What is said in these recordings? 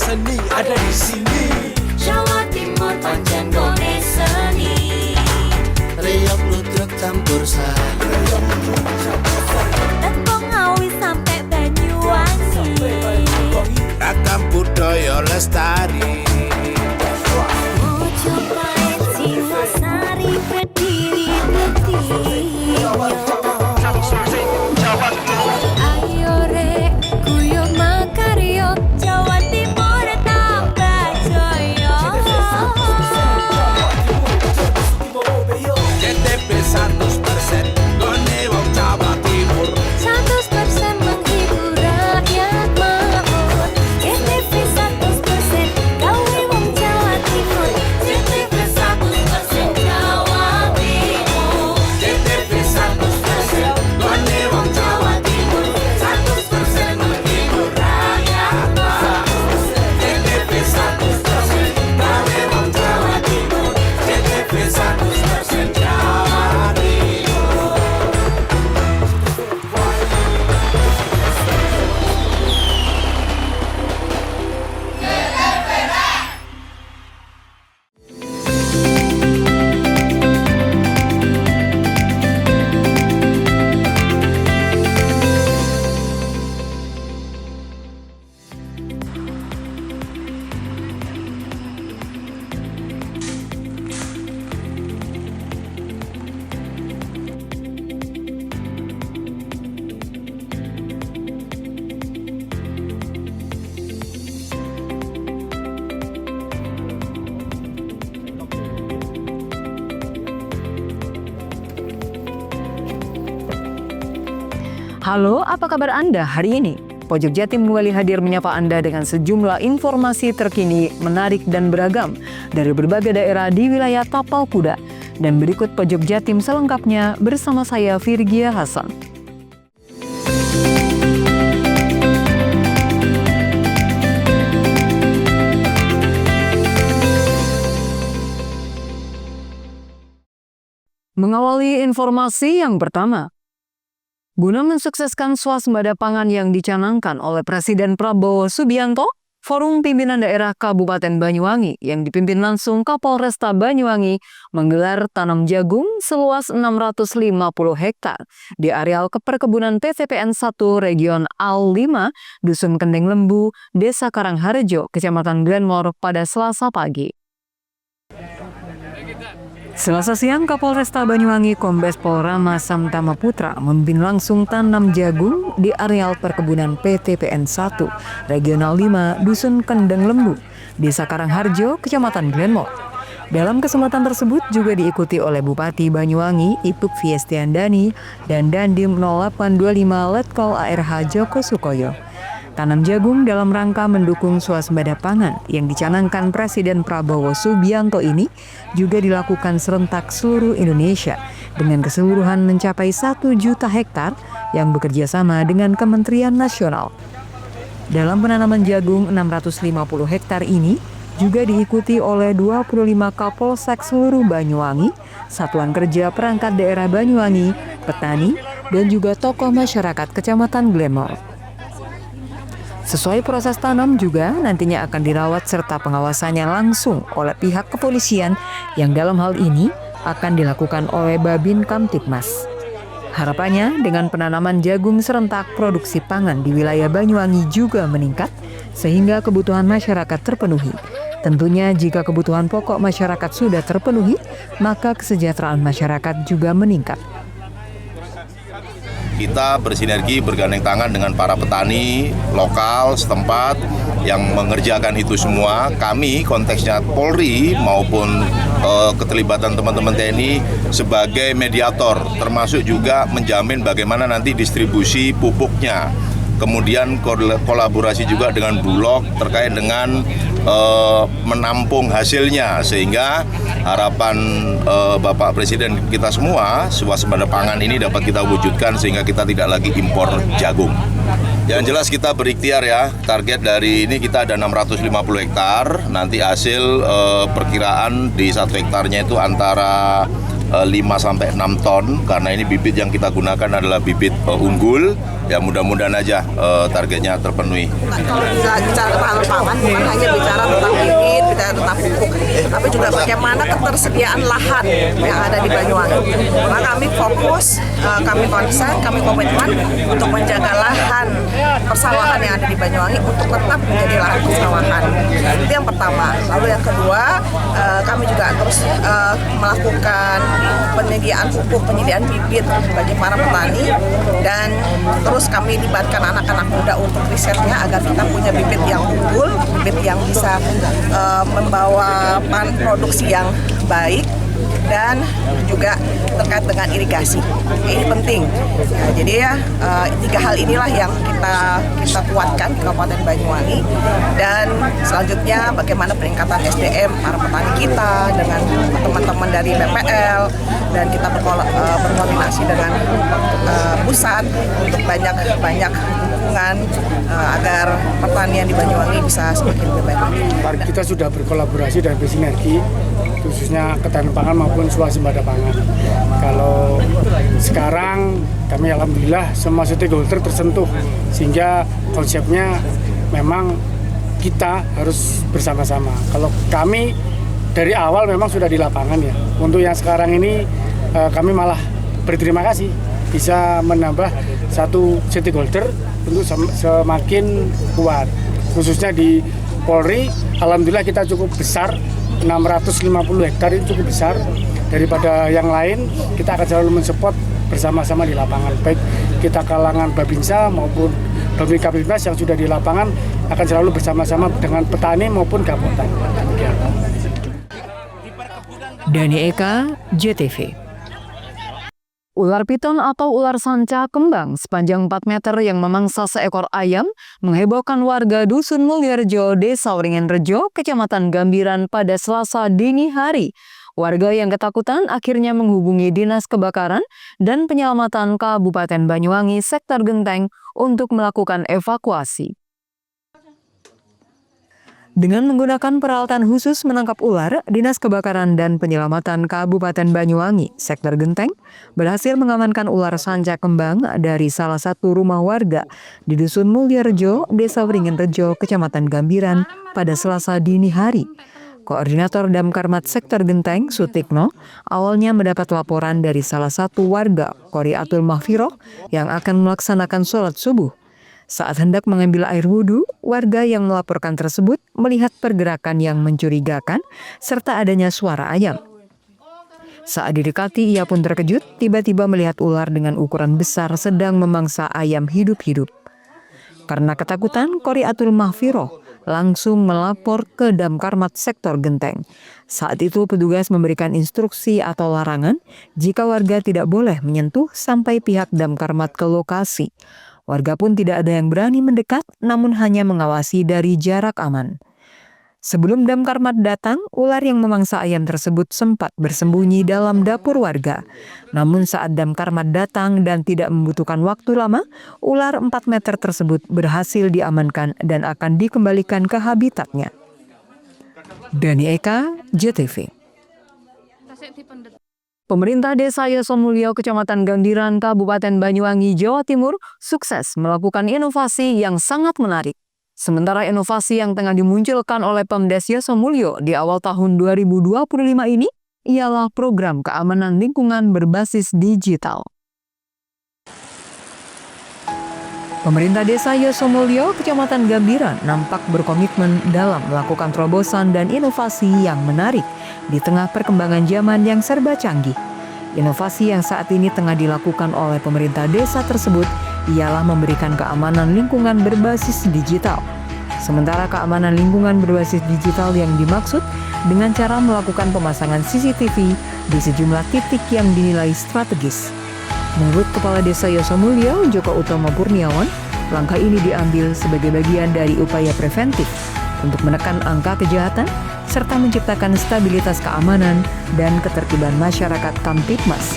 seni ada di sini. Jawa Timur pancen gone seni. Riok ludruk campur sari. Tembung Ngawi sampai Banyuwangi. Ragam budaya lestari. Mojopahit Singosari berdiri berdiri. Ayo rek guyub makaryo Jawa Timur tambah jaya. KTP 100% gone wong Jawa Timur. 100% menghibur rakyat makmur. KTP 100% gawe wong Jawa Timur. KTP 100% Jawa Timur. KTP 100% gone wong Jawa Timur. 100% menghibur rakyat makmur. KTP 100% gawe wong Jawa Timur. KTP 100% Jawa Timur. Halo, apa kabar Anda hari ini? Pojok Jatim kembali hadir menyapa Anda dengan sejumlah informasi terkini, menarik dan beragam dari berbagai daerah di wilayah Tapal Kuda. Dan berikut Pojok Jatim selengkapnya bersama saya Virgia Hasan. Mengawali informasi yang pertama, guna mensukseskan swasembada pangan yang dicanangkan oleh Presiden Prabowo Subianto, Forum Pimpinan Daerah Kabupaten Banyuwangi yang dipimpin langsung Kapolresta Banyuwangi menggelar tanam jagung seluas 650 hektar di areal perkebunan PTPN 1 Region Al 5, Dusun Kendeng Lembu, Desa Karangharjo, Kecamatan Glenmore pada Selasa pagi. Selasa siang, Kapolresta Banyuwangi Kombes Pol Rama Samtama Putra memimpin langsung tanam jagung di areal perkebunan PTPN 1, Regional 5, Dusun Kendeng Lembu, Desa Karangharjo, Kecamatan Glenmore. Dalam kesempatan tersebut juga diikuti oleh Bupati Banyuwangi, Ipuk Fiestiandani, dan Dandim 0825 Letkol ARH Joko Sukoyo. Tanam jagung dalam rangka mendukung swasembada pangan yang dicanangkan Presiden Prabowo Subianto ini juga dilakukan serentak seluruh Indonesia dengan keseluruhan mencapai 1 juta hektar yang bekerja sama dengan Kementerian Nasional. Dalam penanaman jagung 650 hektar ini juga diikuti oleh 25 Kapolsek seluruh Banyuwangi, Satuan Kerja Perangkat Daerah Banyuwangi, petani, dan juga tokoh masyarakat Kecamatan Glenmore. Sesuai proses tanam juga nantinya akan dirawat serta pengawasannya langsung oleh pihak kepolisian yang dalam hal ini akan dilakukan oleh Babin Kamtibmas. Harapannya dengan penanaman jagung serentak produksi pangan di wilayah Banyuwangi juga meningkat sehingga kebutuhan masyarakat terpenuhi. Tentunya jika kebutuhan pokok masyarakat sudah terpenuhi, maka kesejahteraan masyarakat juga meningkat. Kita bersinergi bergandeng tangan dengan para petani lokal setempat yang mengerjakan itu semua. Kami konteksnya Polri maupun keterlibatan teman-teman TNI sebagai mediator, termasuk juga menjamin bagaimana nanti distribusi pupuknya. Kemudian kolaborasi juga dengan Bulog terkait dengan menampung hasilnya, sehingga harapan Bapak Presiden kita semua swasembada pangan ini dapat kita wujudkan sehingga kita tidak lagi impor jagung. Yang jelas kita berikhtiar ya, target dari ini kita ada 650 hektar, nanti hasil perkiraan di 1 hektarnya itu antara 5 sampai 6 ton karena ini bibit yang kita gunakan adalah bibit unggul ya mudah-mudahan aja targetnya terpenuhi. Kalau bicara ketahanan pangan bukan hanya bicara tentang bibit, bicara tentang pupuk, tapi juga bagaimana ketersediaan lahan yang ada di Banyuwangi. Karena kami fokus, kami konsen, kami komitmen untuk menjaga lahan persawahan yang ada di Banyuwangi untuk tetap menjadi lahan persawahan. Itu yang pertama. Lalu yang kedua, kami juga terus melakukan penyediaan pupuk, penyediaan bibit bagi para petani, dan terus kami libatkan anak-anak muda untuk risetnya agar kita punya bibit yang unggul, bibit yang bisa membawa produksi yang baik, dan juga terkait dengan irigasi. Ini penting. Ya, jadi ya 3 hal inilah yang kita kuatkan di Kabupaten Banyuwangi, dan selanjutnya bagaimana peningkatan SDM para petani kita dengan teman-teman dari BPL, dan kita berkoordinasi dengan pusat untuk banyak dukungan agar pertanian di Banyuwangi bisa semakin lebih baik. Kita sudah berkolaborasi dan bersinergi, khususnya ketahanan pangan maupun swasembada pangan. Kalau sekarang kami alhamdulillah semua stakeholder tersentuh, sehingga konsepnya memang kita harus bersama-sama. Kalau kami dari awal memang sudah di lapangan ya. Untuk yang sekarang ini kami malah berterima kasih bisa menambah satu stakeholder untuk semakin kuat. Khususnya di Polri, alhamdulillah kita cukup besar, 650 hektar itu cukup besar. Daripada yang lain, kita akan selalu mensupport bersama-sama di lapangan. Baik kita kalangan Babinsa maupun Babinka Bibnas yang sudah di lapangan akan selalu bersama-sama dengan petani maupun Gapota. Dani Eka, JTV. Ular piton atau ular sanca kembang sepanjang 4 meter yang memangsa seekor ayam menghebohkan warga Dusun Mulyarejo, Desa Wringin Rejo, Kecamatan Gambiran pada Selasa dini hari. Warga yang ketakutan akhirnya menghubungi Dinas Kebakaran dan Penyelamatan Kabupaten Banyuwangi Sektor Genteng untuk melakukan evakuasi. Dengan menggunakan peralatan khusus menangkap ular, Dinas Kebakaran dan Penyelamatan Kabupaten Banyuwangi, Sektor Genteng, berhasil mengamankan ular sanca kembang dari salah satu rumah warga di Dusun Mulyarejo, Desa Wringin Rejo, Kecamatan Gambiran pada Selasa dini hari. Koordinator Damkarmat Sektor Genteng, Sutikno, awalnya mendapat laporan dari salah satu warga, Qoriatul Mahfiroh, yang akan melaksanakan sholat subuh. Saat hendak mengambil air wudhu, warga yang melaporkan tersebut melihat pergerakan yang mencurigakan serta adanya suara ayam. Saat didekati, ia pun terkejut tiba-tiba melihat ular dengan ukuran besar sedang memangsa ayam hidup-hidup. Karena ketakutan, Qoriatul Mahfiroh langsung melapor ke Damkarmat Sektor Genteng. Saat itu petugas memberikan instruksi atau larangan jika warga tidak boleh menyentuh sampai pihak Damkarmat ke lokasi. Warga pun tidak ada yang berani mendekat, namun hanya mengawasi dari jarak aman. Sebelum Damkarmat datang, ular yang memangsa ayam tersebut sempat bersembunyi dalam dapur warga. Namun saat Damkarmat datang dan tidak membutuhkan waktu lama, ular 4 meter tersebut berhasil diamankan dan akan dikembalikan ke habitatnya. Dani Eka, JTV. Pemerintah Desa Yosomulyo, Kecamatan Gambiran, Kabupaten Banyuwangi, Jawa Timur, sukses melakukan inovasi yang sangat menarik. Sementara inovasi yang tengah dimunculkan oleh Pemdes Yosomulyo di awal tahun 2025 ini ialah program keamanan lingkungan berbasis digital. Pemerintah Desa Yosomulyo, Kecamatan Gambiran nampak berkomitmen dalam melakukan terobosan dan inovasi yang menarik di tengah perkembangan zaman yang serba canggih. Inovasi yang saat ini tengah dilakukan oleh pemerintah desa tersebut ialah memberikan keamanan lingkungan berbasis digital. Sementara keamanan lingkungan berbasis digital yang dimaksud dengan cara melakukan pemasangan CCTV di sejumlah titik yang dinilai strategis. Menurut Kepala Desa Yosomulyo, Joko Utomo Purniawan, langkah ini diambil sebagai bagian dari upaya preventif untuk menekan angka kejahatan serta menciptakan stabilitas keamanan dan ketertiban masyarakat Kamtipmas.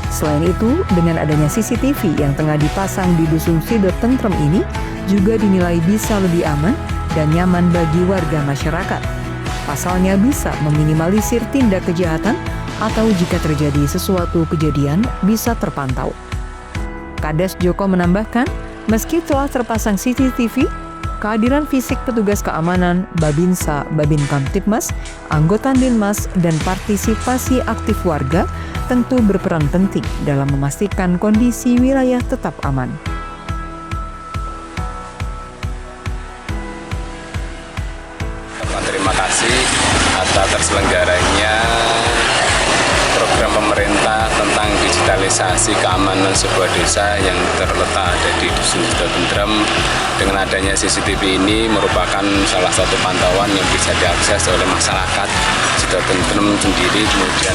Selain itu, dengan adanya CCTV yang tengah dipasang di Dusun Sidot Tentrem ini juga dinilai bisa lebih aman dan nyaman bagi warga masyarakat. Pasalnya bisa meminimalisir tindak kejahatan atau jika terjadi sesuatu kejadian bisa terpantau. Kades Joko menambahkan, Meski telah terpasang CCTV, kehadiran fisik petugas keamanan, Babinsa, Babin Kamtibmas, anggota Dinmas, dan partisipasi aktif warga tentu berperan penting dalam memastikan kondisi wilayah tetap aman. Terima kasih atas terselenggaranya program pemerintah tentang digitalisasi keamanan sebuah desa yang terletak ada di Dusun Sidotentrem. Dengan adanya CCTV ini merupakan salah satu pantauan yang bisa diakses oleh masyarakat Sidotentrem sendiri. Kemudian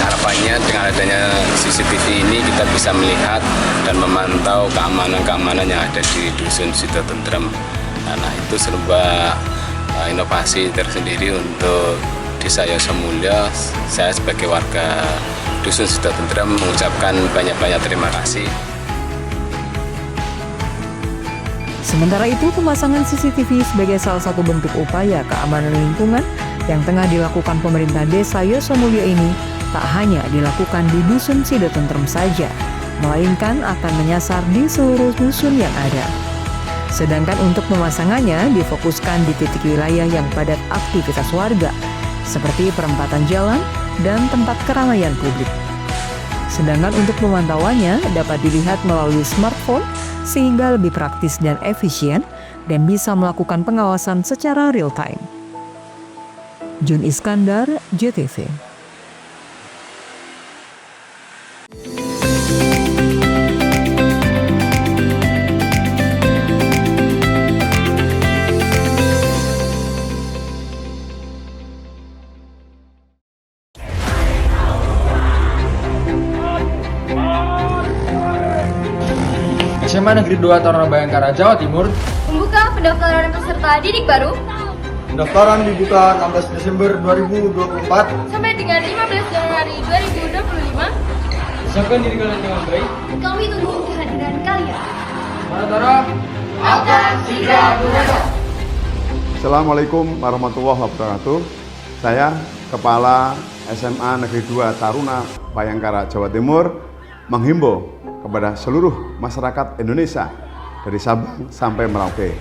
harapannya dengan adanya CCTV ini kita bisa melihat dan memantau keamanan-keamanan yang ada di Dusun Sidotentrem. Nah, itu sebuah inovasi tersendiri untuk Desa Yosemulyo. Saya sebagai warga Dusun Sidotentrem mengucapkan banyak-banyak terima kasih. Sementara itu, pemasangan CCTV sebagai salah satu bentuk upaya keamanan lingkungan yang tengah dilakukan pemerintah Desa Yosemulyo ini tak hanya dilakukan di Dusun Sidotentrem saja, melainkan akan menyasar di seluruh dusun yang ada. Sedangkan untuk pemasangannya difokuskan di titik wilayah yang padat aktivitas warga, seperti perempatan jalan dan tempat keramaian publik. Sedangkan untuk pemantauannya dapat dilihat melalui smartphone sehingga lebih praktis dan efisien dan bisa melakukan pengawasan secara real time. Jun Iskandar, JTV. SMA Negeri 2 Taruna Bayangkara, Jawa Timur membuka pendaftaran peserta didik baru. Pendaftaran dibuka 16 Desember 2024 sampai dengan 15 Januari 2025. Siapkan diri kalian dengan baik. Kami tunggu kehadiran kalian. Para Tara akan segera berangkat. Assalamualaikum warahmatullahi wabarakatuh. Saya Kepala SMA Negeri 2 Taruna Bayangkara, Jawa Timur menghimbau kepada seluruh masyarakat Indonesia dari Sabang sampai Merauke,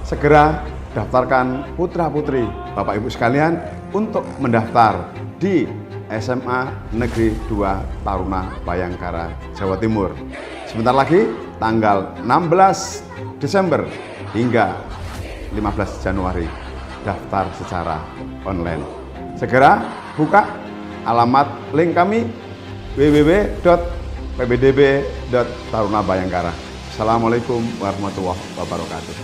segera daftarkan putra-putri Bapak Ibu sekalian untuk mendaftar di SMA Negeri 2 Taruna Bayangkara, Jawa Timur. Sebentar lagi tanggal 16 Desember hingga 15 Januari daftar secara online. Segera buka alamat link kami www.pbdb.tarunabayangkara. Assalamualaikum warahmatullahi wabarakatuh.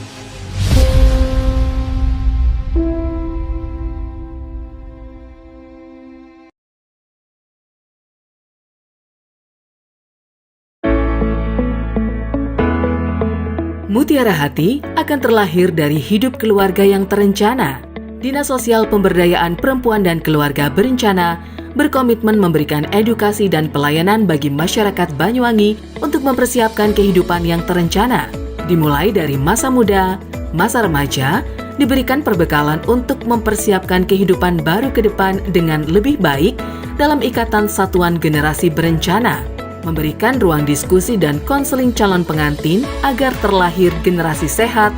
Mutiara Hati akan terlahir dari hidup keluarga yang terencana. Dinas Sosial Pemberdayaan Perempuan dan Keluarga Berencana berkomitmen memberikan edukasi dan pelayanan bagi masyarakat Banyuwangi untuk mempersiapkan kehidupan yang terencana. Dimulai dari masa muda, masa remaja, diberikan perbekalan untuk mempersiapkan kehidupan baru ke depan dengan lebih baik dalam ikatan satuan generasi berencana. Memberikan ruang diskusi dan konseling calon pengantin agar terlahir generasi sehat,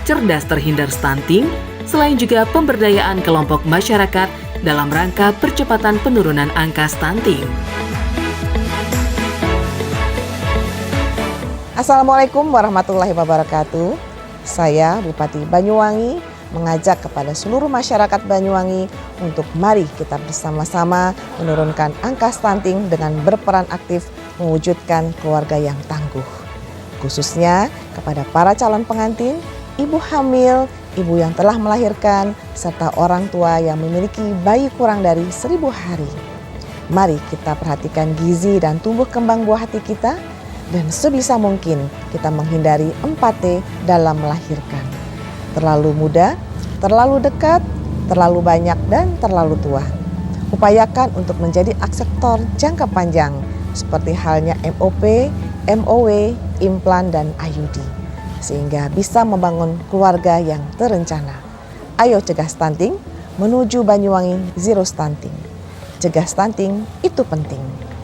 cerdas terhindar stunting, selain juga pemberdayaan kelompok masyarakat dalam rangka percepatan penurunan angka stunting. Assalamualaikum warahmatullahi wabarakatuh. Saya Bupati Banyuwangi mengajak kepada seluruh masyarakat Banyuwangi untuk mari kita bersama-sama menurunkan angka stunting dengan berperan aktif mewujudkan keluarga yang tangguh. Khususnya kepada para calon pengantin, ibu hamil, ibu yang telah melahirkan, serta orang tua yang memiliki bayi kurang dari 1000 hari. Mari kita perhatikan gizi dan tumbuh kembang buah hati kita, dan sebisa mungkin kita menghindari 4T dalam melahirkan. Terlalu muda, terlalu dekat, terlalu banyak, dan terlalu tua. Upayakan untuk menjadi akseptor jangka panjang, seperti halnya MOP, MOW, implan, dan IUD. Sehingga bisa membangun keluarga yang terencana. Ayo cegah stunting, menuju Banyuwangi Zero Stunting. Cegah stunting itu penting.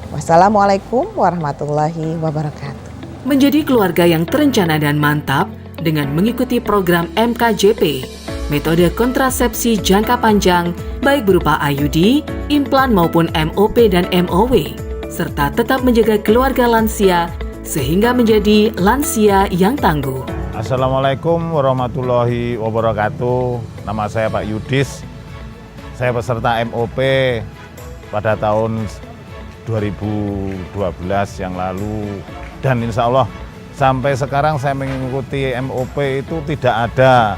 Wassalamualaikum warahmatullahi wabarakatuh. menjadi keluarga yang terencana dan mantap dengan mengikuti program MKJP, metode kontrasepsi jangka panjang, baik berupa IUD, implan maupun MOP dan MOW, serta tetap menjaga keluarga lansia sehingga menjadi lansia yang tangguh. Assalamualaikum warahmatullahi wabarakatuh. Nama saya Pak Yudis. Saya peserta MOP pada tahun 2012 yang lalu. Dan insya Allah sampai sekarang saya mengikuti MOP itu tidak ada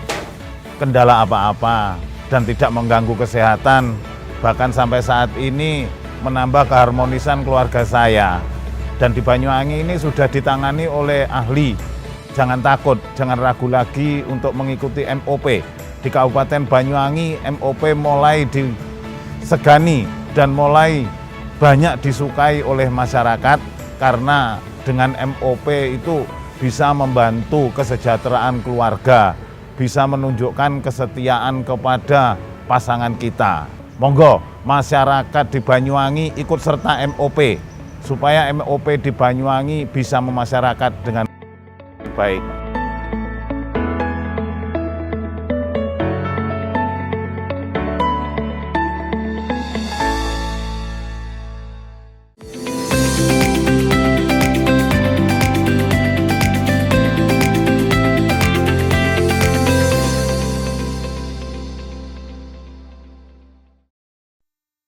kendala apa-apa dan tidak mengganggu kesehatan. Bahkan sampai saat ini menambah keharmonisan keluarga saya. Dan di Banyuwangi ini sudah ditangani oleh ahli. Jangan takut, jangan ragu lagi untuk mengikuti MOP. Di Kabupaten Banyuwangi MOP mulai disegani dan mulai banyak disukai oleh masyarakat karena dengan MOP itu bisa membantu kesejahteraan keluarga, bisa menunjukkan kesetiaan kepada pasangan kita. Monggo masyarakat di Banyuwangi ikut serta MOP supaya MOP di Banyuwangi bisa memasyarakat dengan baik.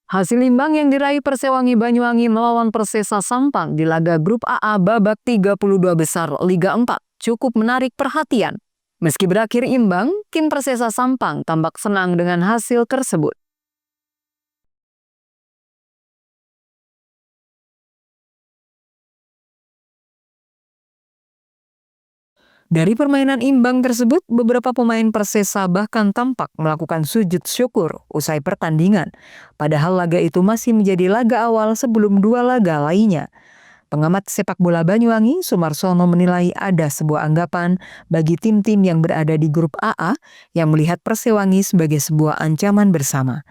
Hasil imbang yang diraih Persewangi Banyuwangi melawan Persesa Sampang di laga Grup AA babak 32 besar Liga 4 cukup menarik perhatian. Meski berakhir imbang, tim Persesa Sampang tampak senang dengan hasil tersebut. Dari permainan imbang tersebut, beberapa pemain Persesa bahkan tampak melakukan sujud syukur usai pertandingan. Padahal laga itu masih menjadi laga awal sebelum dua laga lainnya. Pengamat sepak bola Banyuwangi, Sumarsono menilai ada sebuah anggapan bagi tim-tim yang berada di grup AA yang melihat Persewangi sebagai sebuah ancaman bersama.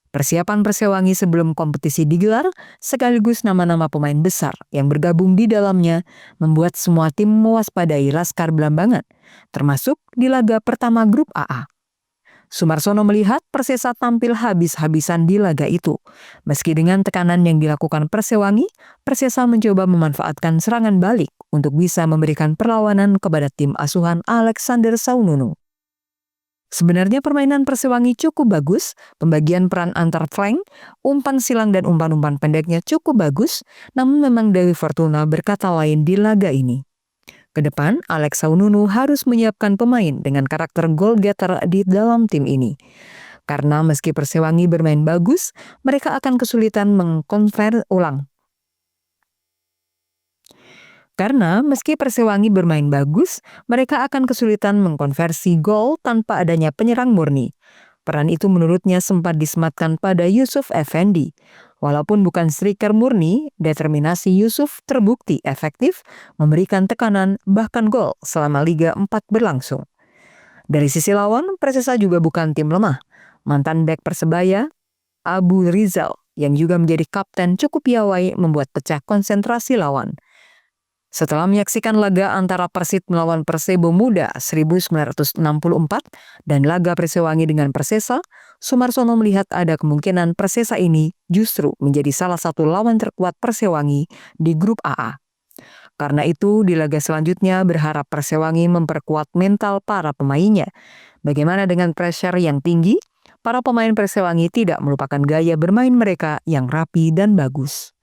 Persiapan Persewangi sebelum kompetisi digelar, sekaligus nama-nama pemain besar yang bergabung di dalamnya, membuat semua tim mewaspadai Laskar Blambangan, termasuk di laga pertama grup AA. Sumarsono melihat Persesa tampil habis-habisan di laga itu. Meski dengan tekanan yang dilakukan Persewangi, Persesa mencoba memanfaatkan serangan balik untuk bisa memberikan perlawanan kepada tim asuhan Alexander Saununu. Sebenarnya permainan Persewangi cukup bagus, pembagian peran antar flank, umpan silang dan umpan-umpan pendeknya cukup bagus, namun memang Dewi Fortuna berkata lain di laga ini. Kedepan, Alex Saununu harus menyiapkan pemain dengan karakter goal getter di dalam tim ini. Karena meski Persewangi bermain bagus, mereka akan kesulitan mengkonvert ulang. Karena meski Persewangi bermain bagus, mereka akan kesulitan mengkonversi gol tanpa adanya penyerang murni. Peran itu menurutnya sempat disematkan pada Yusuf Effendi. Walaupun bukan striker murni, determinasi Yusuf terbukti efektif memberikan tekanan bahkan gol selama Liga 4 berlangsung. Dari sisi lawan, Persesa juga bukan tim lemah. Mantan bek Persebaya, Abu Rizal, yang juga menjadi kapten cukup piawai membuat pecah konsentrasi lawan. Setelah menyaksikan laga antara Persit melawan Persebo Muda 1964 dan laga Persewangi dengan Persesa, Sumarsono melihat ada kemungkinan Persesa ini justru menjadi salah satu lawan terkuat Persewangi di grup AA. Karena itu, di laga selanjutnya berharap Persewangi memperkuat mental para pemainnya. Bagaimana dengan pressure yang tinggi? Para pemain Persewangi tidak melupakan gaya bermain mereka yang rapi dan bagus.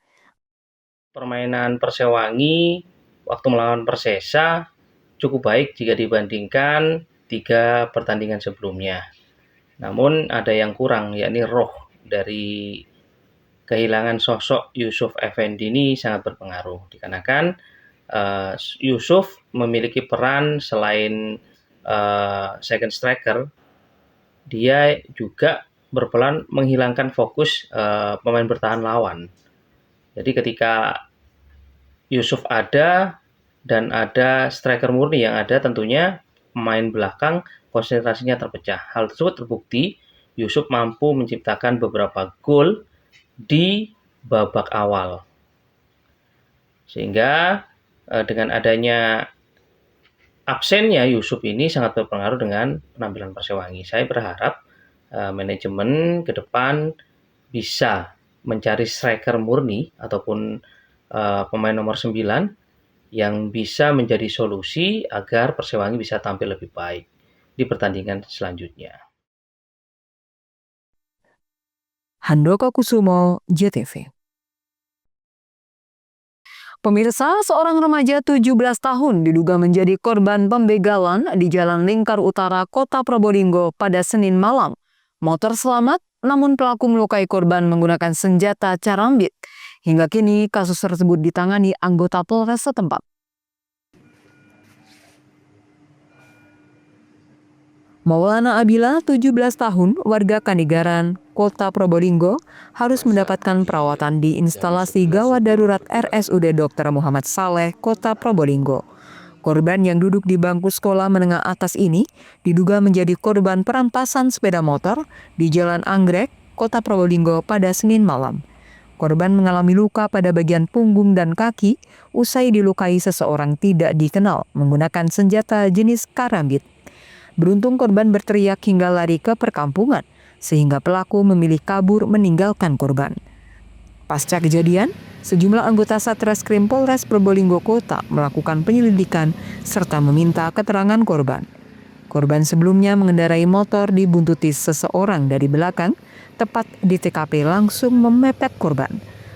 Permainan Persewangi waktu melawan Persesa cukup baik jika dibandingkan 3 pertandingan sebelumnya. Namun ada yang kurang, yakni roh dari kehilangan sosok Yusuf Effendi ini sangat berpengaruh. Dikarenakan Yusuf memiliki peran selain second striker, dia juga berperan menghilangkan fokus pemain bertahan lawan. Jadi ketika Yusuf ada dan ada striker murni yang ada, tentunya pemain belakang konsentrasinya terpecah. Hal tersebut terbukti Yusuf mampu menciptakan beberapa gol di babak awal. Sehingga dengan adanya absennya Yusuf ini sangat berpengaruh dengan penampilan Persewangi. Saya berharap manajemen ke depan bisa mencari striker murni ataupun pemain nomor 9 yang bisa menjadi solusi agar Persewangi bisa tampil lebih baik di pertandingan selanjutnya. Handoko Kusumo, JTV. Pemirsa, seorang remaja 17 tahun diduga menjadi korban pembegalan di Jalan Lingkar Utara, Kota Probolinggo pada Senin malam. Motor selamat, namun pelaku melukai korban menggunakan senjata carambit. Hingga kini, kasus tersebut ditangani anggota Polres setempat. Maulana Abila, 17 tahun, warga Kanigaran, Kota Probolinggo, harus mendapatkan perawatan di instalasi gawat darurat RSUD Dr. Muhammad Saleh, Kota Probolinggo. Korban yang duduk di bangku sekolah menengah atas ini diduga menjadi korban perampasan sepeda motor di Jalan Anggrek, Kota Probolinggo pada Senin malam. Korban mengalami luka pada bagian punggung dan kaki usai dilukai seseorang tidak dikenal menggunakan senjata jenis karambit. Beruntung korban berteriak hingga lari ke perkampungan, sehingga pelaku memilih kabur meninggalkan korban. Pasca kejadian, sejumlah anggota Satreskrim Polres Probolinggo Kota melakukan penyelidikan serta meminta keterangan korban. Korban sebelumnya mengendarai motor dibuntuti seseorang dari belakang, tepat di TKP langsung memepet korban.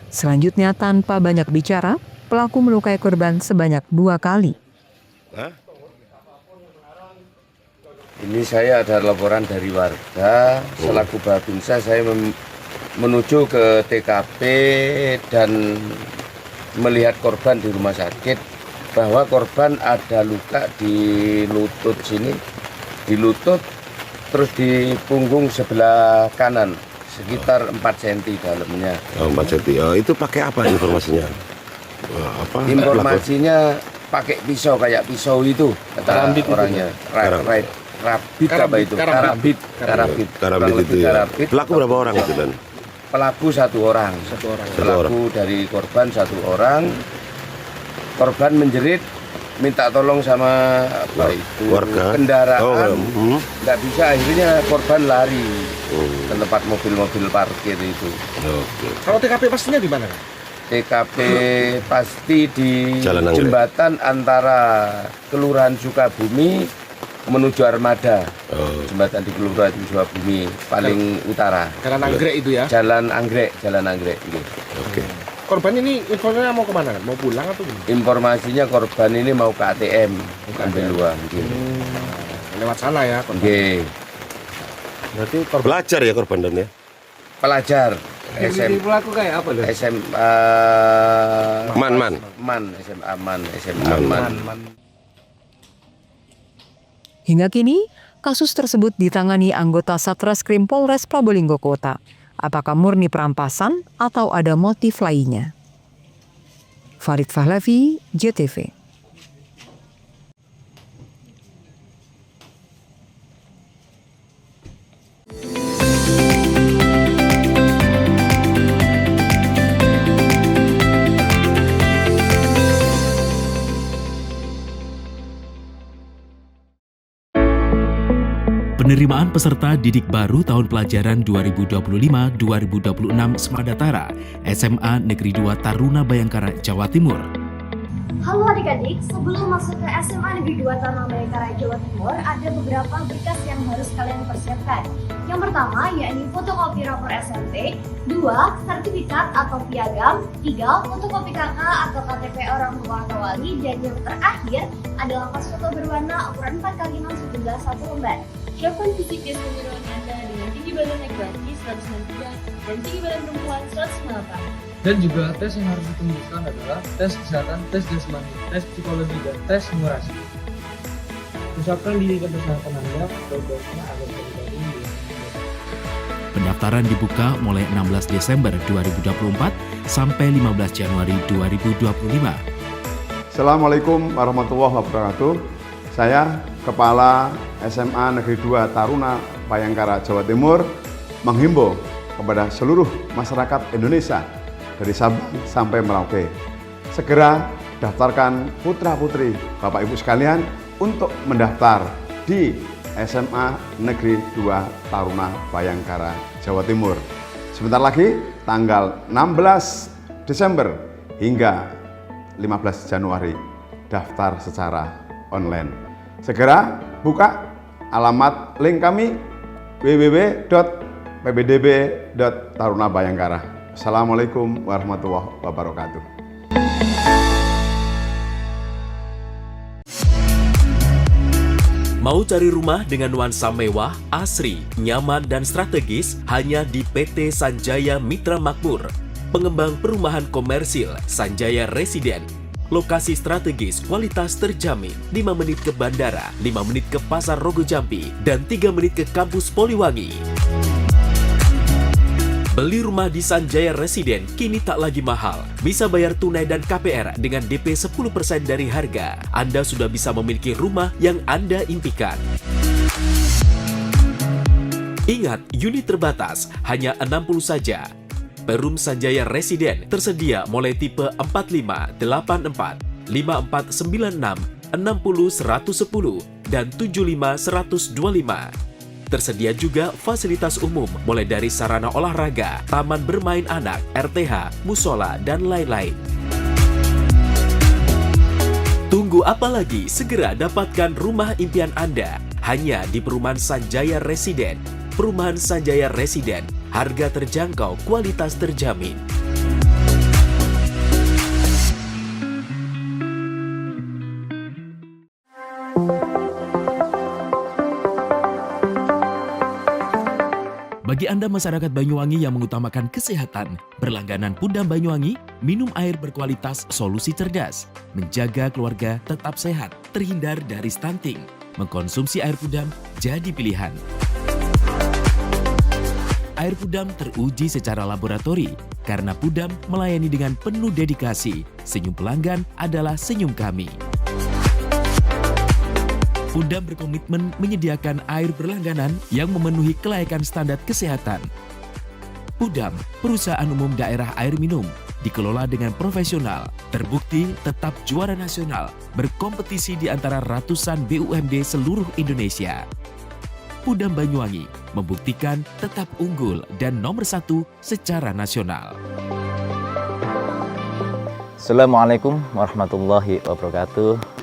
Selanjutnya tanpa banyak bicara, pelaku melukai korban sebanyak 2 kali. Ini saya ada laporan dari warga, selaku Babinsa saya menuju ke TKP dan melihat korban di rumah sakit, bahwa korban ada luka di lutut sini, di lutut, terus di punggung sebelah kanan, sekitar 4 cm dalamnya. 4 cm, itu pakai apa informasinya? Informasinya pakai pisau, kayak pisau itu, kata orangnya. Karabit apa itu? Karabit itu ya. Pelaku berapa orang itu Dan? Pelaku 1 orang. Pelaku dari korban 1 orang. Korban menjerit, minta tolong sama warga, kendaraan. Nggak bisa, akhirnya korban lari ke tempat mobil-mobil parkir itu. Kalau TKP pastinya di mana? TKP pasti di jembatan antara Kelurahan Sukabumi menuju Armada, jembatan di Kelurahan Sukabumi paling utara. Jalan Anggrek itu ya? Jalan Anggrek. Oke. Korban ini informasinya mau kemana kan? Mau pulang atau gimana? Informasinya korban ini mau ke ATM, ambil uang. Lewat sana ya? Oke. Berarti pelajar ya korban Dan ya? Pelajar. Pelaku kayak apa loh? SMA Man. Hingga kini, kasus tersebut ditangani anggota Satreskrim Polres Probolinggo Kota. Apakah murni perampasan atau ada motif lainnya? Farid Fahlavi, JTV. Penerimaan peserta didik baru tahun pelajaran 2025-2026 Semadatara SMA Negeri 2 Taruna Bayangkara, Jawa Timur. Halo adik-adik, sebelum masuk ke SMA Negeri 2 Taruna Bayangkara, Jawa Timur, ada beberapa berkas yang harus kalian persiapkan. Yang pertama, yakni fotokopi rapor SMP, 2. sertifikat atau piagam, 3. fotokopi KK atau KTP orang tua atau wali, dan yang terakhir adalah pas foto berwarna ukuran 4x6 sejumlah 1 lembar. Siapkan fisik dan kejuruan Anda dengan tinggi badan laki-laki 193 dan tinggi badan perempuan 198. Dan juga tes yang harus ditembuskan adalah tes kesehatan, tes jasmani, tes psikologi, dan tes numerasi. Usahakan diri dan kesehatan Anda sebaik-baiknya agar terjadi. Pendaftaran dibuka mulai 16 Desember 2024 sampai 15 Januari 2025. Assalamualaikum warahmatullahi wabarakatuh. Saya Kepala SMA Negeri 2 Taruna Bayangkara, Jawa Timur menghimbau kepada seluruh masyarakat Indonesia dari Sabang sampai Merauke segera daftarkan putra-putri Bapak Ibu sekalian untuk mendaftar di SMA Negeri 2 Taruna Bayangkara, Jawa Timur. Sebentar lagi tanggal 16 Desember hingga 15 Januari daftar secara online. Segera buka alamat link kami www.ppdb.tarunabayangkara. Assalamualaikum warahmatullahi wabarakatuh. Mau cari rumah dengan nuansa mewah, asri, nyaman, dan strategis hanya di PT Sanjaya Mitra Makmur. Pengembang perumahan komersil Sanjaya Residen. Lokasi strategis, kualitas terjamin. 5 menit ke bandara, 5 menit ke Pasar Rogo Jambi, dan 3 menit ke kampus Poliwangi. Beli rumah di Sanjaya Residen kini tak lagi mahal. Bisa bayar tunai dan KPR dengan DP 10% dari harga. Anda sudah bisa memiliki rumah yang Anda impikan. Ingat, unit terbatas, hanya 60 saja. Perum Sanjaya Residen tersedia mulai tipe 45, 84, 5496, 60 110, dan 75 125. Tersedia juga fasilitas umum mulai dari sarana olahraga, taman bermain anak, RTH, musola, dan lain-lain. Tunggu apa lagi? Segera dapatkan rumah impian Anda hanya di Perumahan Sanjaya Residen. Perumahan Sanjaya Residen, harga terjangkau, kualitas terjamin. Bagi Anda masyarakat Banyuwangi yang mengutamakan kesehatan, berlangganan Pudam Banyuwangi, minum air berkualitas solusi cerdas, menjaga keluarga tetap sehat, terhindar dari stunting. Mengkonsumsi air Pudam jadi pilihan. Air Pudam teruji secara laboratori, karena Pudam melayani dengan penuh dedikasi. Senyum pelanggan adalah senyum kami. Pudam berkomitmen menyediakan air berlangganan yang memenuhi kelayakan standar kesehatan. Pudam, perusahaan umum daerah air minum, dikelola dengan profesional, terbukti tetap juara nasional, berkompetisi di antara ratusan BUMD seluruh Indonesia. Pudam Banyuwangi membuktikan tetap unggul dan nomor 1 secara nasional. Assalamualaikum warahmatullahi wabarakatuh.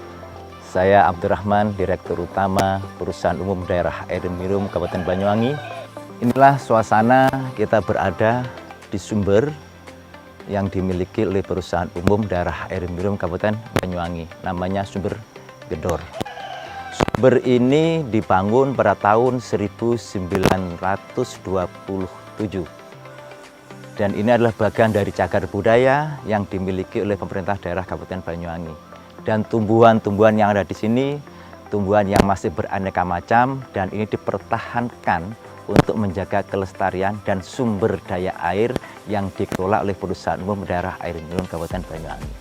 Saya Abdurrahman, Direktur Utama Perusahaan Umum Daerah Air Minum Kabupaten Banyuwangi. Inilah suasana kita berada di sumber yang dimiliki oleh Perusahaan Umum Daerah Air Minum Kabupaten Banyuwangi. Namanya Sumber Gedor. Sumber ini dibangun pada tahun 1927. Dan ini adalah bagian dari cagar budaya yang dimiliki oleh pemerintah daerah Kabupaten Banyuwangi. Dan tumbuhan-tumbuhan yang ada di sini, tumbuhan yang masih beraneka macam, dan ini dipertahankan untuk menjaga kelestarian dan sumber daya air yang dikelola oleh Perusahaan Umum Daerah Air Minum Kabupaten Banyuwangi.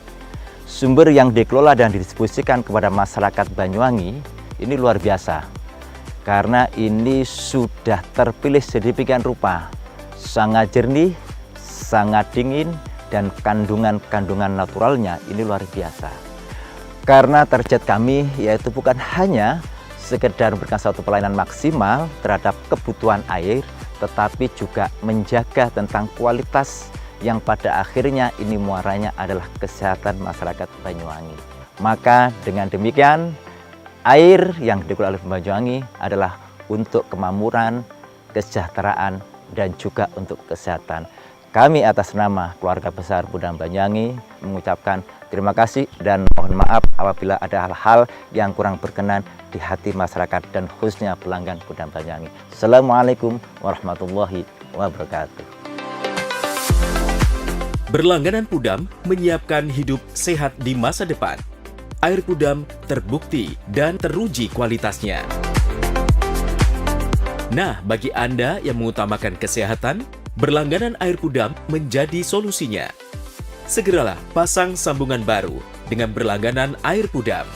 Sumber yang dikelola dan didistribusikan kepada masyarakat Banyuwangi ini luar biasa, karena ini sudah terpilih sedemikian rupa, sangat jernih, sangat dingin, dan kandungan-kandungan naturalnya ini luar biasa. Karena target kami yaitu bukan hanya sekedar memberikan suatu pelayanan maksimal terhadap kebutuhan air, tetapi juga menjaga tentang kualitas yang pada akhirnya ini muaranya adalah kesehatan masyarakat Banyuwangi. Maka dengan demikian, air yang dikelola oleh Banyuwangi adalah untuk kemakmuran, kesejahteraan, dan juga untuk kesehatan. Kami atas nama keluarga besar Pudam Banyuwangi mengucapkan terima kasih dan mohon maaf apabila ada hal-hal yang kurang berkenan di hati masyarakat dan khususnya pelanggan Pudam Banyuwangi. Assalamualaikum warahmatullahi wabarakatuh. Berlangganan Pudam menyiapkan hidup sehat di masa depan. Air Pudam terbukti dan teruji kualitasnya. Nah, bagi Anda yang mengutamakan kesehatan, berlangganan air Pudam menjadi solusinya. Segeralah pasang sambungan baru dengan berlangganan air Pudam.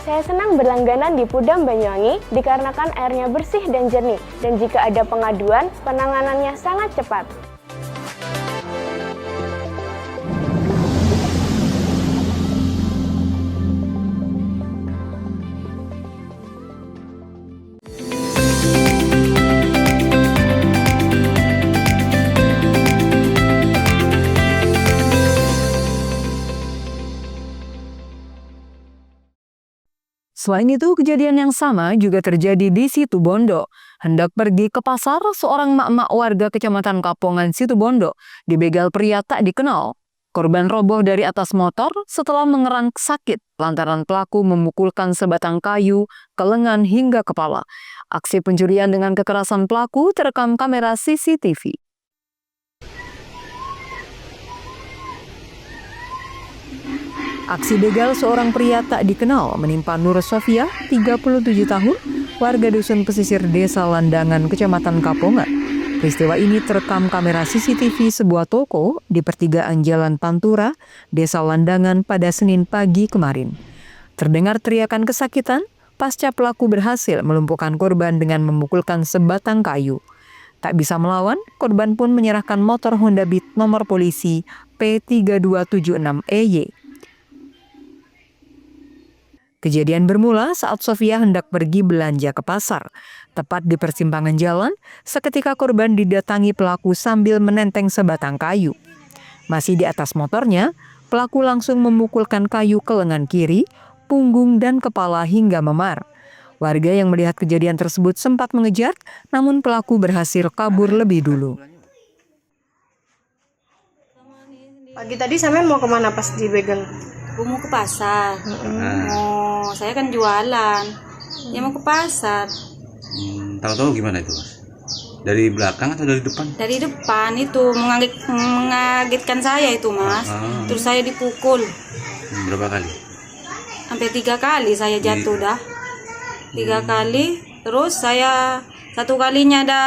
Saya senang berlangganan di Pudam Banyuwangi dikarenakan airnya bersih dan jernih, dan jika ada pengaduan, penanganannya sangat cepat. Selain itu, kejadian yang sama juga terjadi di Situbondo. Hendak pergi ke pasar, seorang emak-emak warga Kecamatan Kapongan, Situbondo, dibegal pria tak dikenal. Korban roboh dari atas motor setelah mengerang sakit lantaran pelaku memukulkan sebatang kayu ke lengan hingga kepala. Aksi pencurian dengan kekerasan pelaku terekam kamera CCTV. Aksi begal seorang pria tak dikenal menimpa Nur Sofia, 37 tahun, warga dusun pesisir Desa Landangan, Kecamatan Kapongan. Peristiwa ini terekam kamera CCTV sebuah toko di pertigaan Jalan Pantura, Desa Landangan pada Senin pagi kemarin. Terdengar teriakan kesakitan pasca pelaku berhasil melumpuhkan korban dengan memukulkan sebatang kayu. Tak bisa melawan, korban pun menyerahkan motor Honda Beat nomor polisi P3276EY. Kejadian bermula saat Sofia hendak pergi belanja ke pasar. Tepat di persimpangan jalan, seketika korban didatangi pelaku sambil menenteng sebatang kayu. Masih di atas motornya, pelaku langsung memukulkan kayu ke lengan kiri, punggung dan kepala hingga memar. Warga yang melihat kejadian tersebut sempat mengejar, namun pelaku berhasil kabur lebih dulu. Pagi tadi sampean mau kemana pas dibegal? Mau ke pasar. Saya kan jualan. Ya mau ke pasar. Tahu-tahu gimana itu, Mas? Dari belakang atau dari depan? Dari depan itu mengagetkan saya itu, Mas. Terus saya dipukul. Berapa kali? Sampai 3 kali saya jatuh dah. 3 kali. Terus saya 1 kalinya ada